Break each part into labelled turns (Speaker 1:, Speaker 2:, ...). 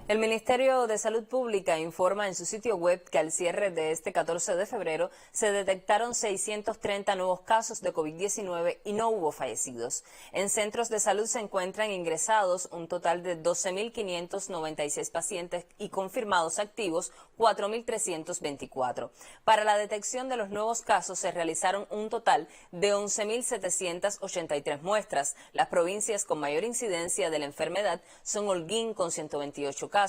Speaker 1: El Ministerio de Salud Pública informa en su sitio web que al cierre de este 14 de febrero se detectaron 630 nuevos casos de COVID-19 y no hubo fallecidos. En centros de salud se encuentran ingresados un total de 12.596 pacientes y confirmados activos 4.324. Para la detección de los nuevos casos se realizaron un total de 11.783 muestras. Las provincias con mayor incidencia de la enfermedad son Holguín con 128 casos,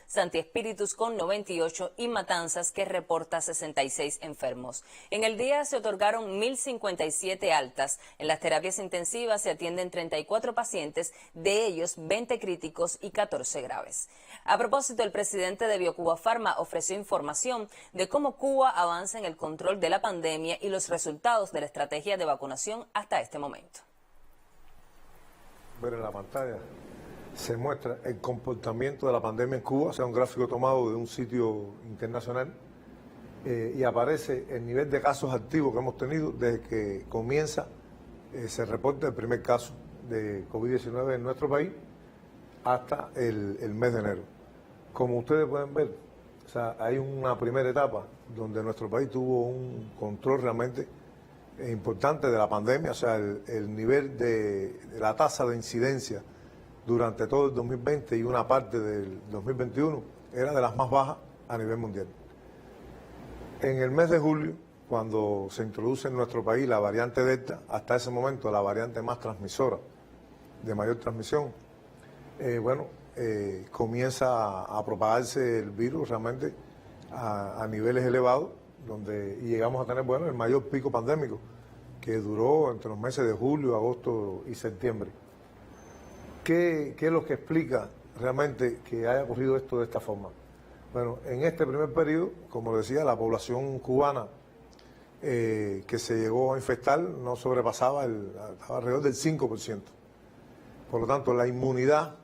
Speaker 1: Santi Espíritus con 98 y Matanzas, que reporta 66 enfermos. En el día se otorgaron 1.057 altas. En las terapias intensivas se atienden 34 pacientes, de ellos 20 críticos y 14 graves. A propósito, el presidente de Biocuba Pharma ofreció información de cómo Cuba avanza en el control de la pandemia y los resultados de la estrategia de vacunación hasta este momento.
Speaker 2: Ver en la pantalla se muestra el comportamiento de la pandemia en Cuba, o sea, un gráfico tomado de un sitio internacional, y aparece el nivel de casos activos que hemos tenido desde que comienza, se reporta el primer caso de COVID-19 en nuestro país hasta el mes de enero. Como ustedes pueden ver, o sea, hay una primera etapa donde nuestro país tuvo un control realmente importante de la pandemia, o sea, el nivel de la tasa de incidencia durante todo el 2020 y una parte del 2021 era de las más bajas a nivel mundial. En el mes de julio, cuando se introduce en nuestro país la variante Delta, hasta ese momento la variante más transmisora, de mayor transmisión, comienza a propagarse el virus realmente a niveles elevados, y llegamos a tener el mayor pico pandémico, que duró entre los meses de julio, agosto y septiembre. ¿Qué es lo que explica realmente que haya ocurrido esto de esta forma? Bueno, en este primer periodo, como decía, la población cubana que se llegó a infectar no sobrepasaba, estaba alrededor del 5%. Por lo tanto, la inmunidad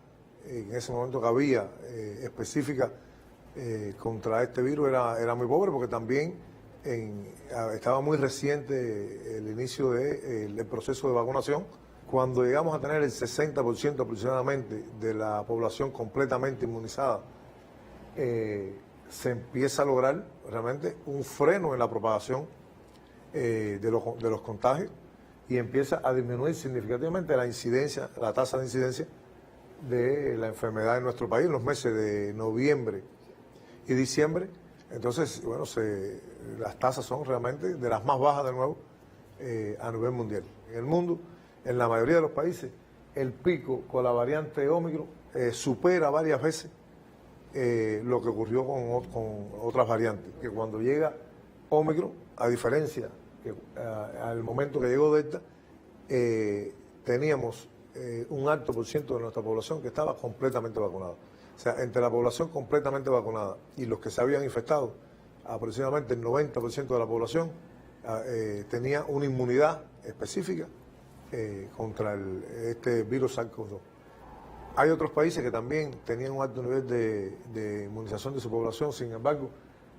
Speaker 2: en ese momento que había específica contra este virus era muy pobre, porque también estaba muy reciente el inicio del proceso de vacunación. Cuando llegamos a tener el 60% aproximadamente de la población completamente inmunizada, se empieza a lograr realmente un freno en la propagación de los contagios, y empieza a disminuir significativamente la incidencia, la tasa de incidencia de la enfermedad en nuestro país en los meses de noviembre y diciembre. Entonces, las tasas son realmente de las más bajas de nuevo a nivel mundial. En el mundo, en la mayoría de los países, el pico con la variante Ómicron supera varias veces lo que ocurrió con otras variantes. Que cuando llega Ómicron, a diferencia que al momento que llegó Delta, teníamos un alto por ciento de nuestra población que estaba completamente vacunada. O sea, entre la población completamente vacunada y los que se habían infectado, aproximadamente el 90% de la población tenía una inmunidad específica contra este virus SARS-CoV-2. Hay otros países que también tenían un alto nivel de inmunización de su población, sin embargo,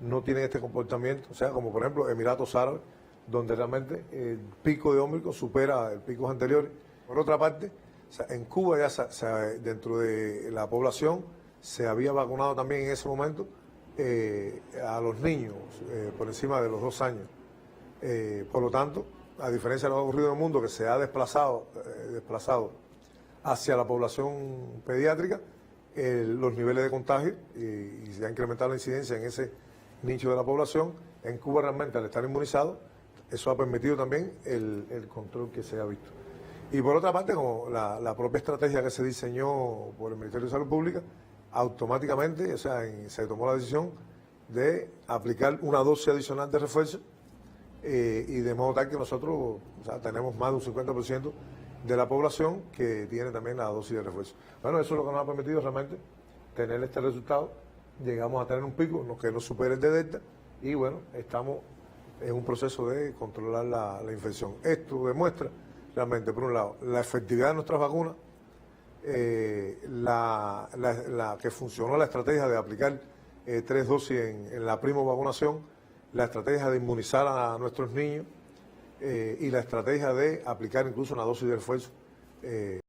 Speaker 2: no tienen este comportamiento, o sea, como por ejemplo Emiratos Árabes, donde realmente el pico de Ómicron supera el picos anteriores. Por otra parte, o sea, en Cuba ya dentro de la población se había vacunado también en ese momento a los niños por encima de los 2 años. Por lo tanto, a diferencia de lo que ha ocurrido en el mundo, que se ha desplazado hacia la población pediátrica, los niveles de contagio y se ha incrementado la incidencia en ese nicho de la población. En Cuba realmente, al estar inmunizado, eso ha permitido también el control que se ha visto. Y por otra parte, como la propia estrategia que se diseñó por el Ministerio de Salud Pública, automáticamente, se tomó la decisión de aplicar una dosis adicional de refuerzo, y de modo tal que nosotros tenemos más de un 50% de la población que tiene también la dosis de refuerzo. Bueno, eso es lo que nos ha permitido realmente tener este resultado. Llegamos a tener un pico que no supere el de Delta, y estamos en un proceso de controlar la infección. Esto demuestra realmente, por un lado, la efectividad de nuestras vacunas, que funcionó la estrategia de aplicar 3 dosis en la primo-vacunación, la estrategia de inmunizar a nuestros niños, y la estrategia de aplicar incluso una dosis de refuerzo